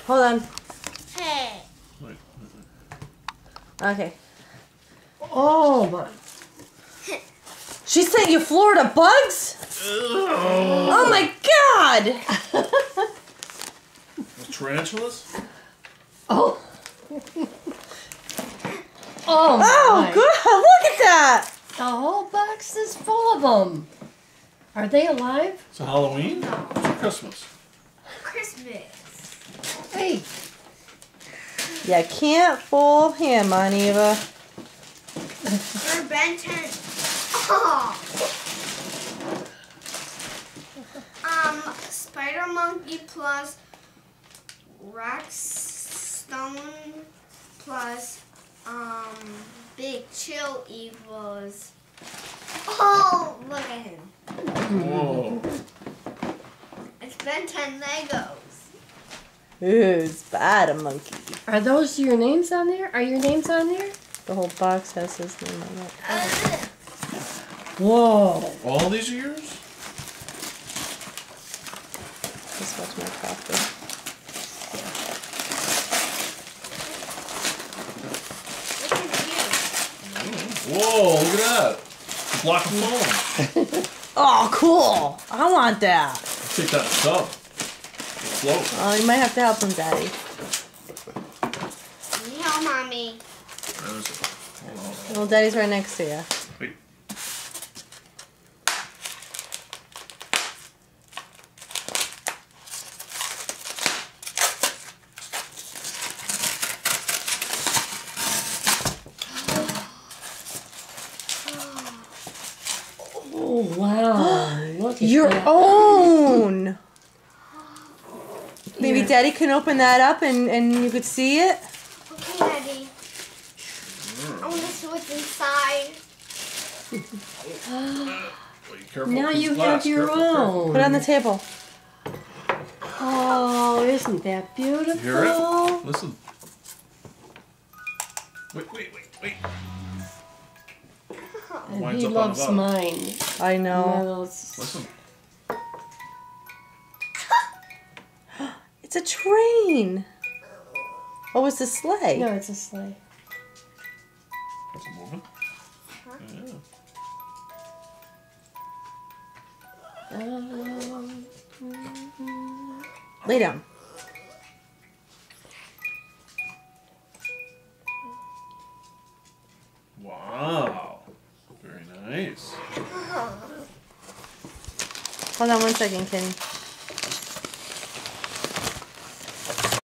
Hold on. Hey. Wait. Okay. Oh my. She sent you Florida bugs? Oh my god! Tarantulas? Oh. Oh Oh, my. good! Look at that! The whole box is full of them. Are they alive? It's Halloween? It's Christmas. Christmas. Hey. You can't fool him, Aniva. For Ben 10. Oh. Spider Monkey plus Rex Stone plus Big Chill equals. Oh, look at him. Whoa. It's Ben 10 Legos. Ooh, Spider Monkey. Are those your names on there? Are your names on there? The whole box has his name on it. Whoa. All these years? Just watch my coffee. Whoa, look at that. A block of foam. Oh, cool! I want that. I'll take that in a tub. It'll float. Oh, you might have to help him, Daddy. No, Mommy. Where is it? Hold on. Well, Daddy's right next to you. Wait. Oh wow. Look at Your that. own! Maybe Here. Daddy can open that up and you could see it? Okay, Daddy. I want to see what's inside. Wait, careful. Now It's you glass. have your Careful, careful. own. Put it on the table. Oh, isn't that beautiful? You hear it? Listen. Wait. And Winds he up on loves the bottom. mine. I know. Those- Listen. It's a train. Oh, it's a sleigh. No, it's a sleigh. Is it moving? Yeah. Lay down. Wow. Very nice. Hold on one second, Kenny.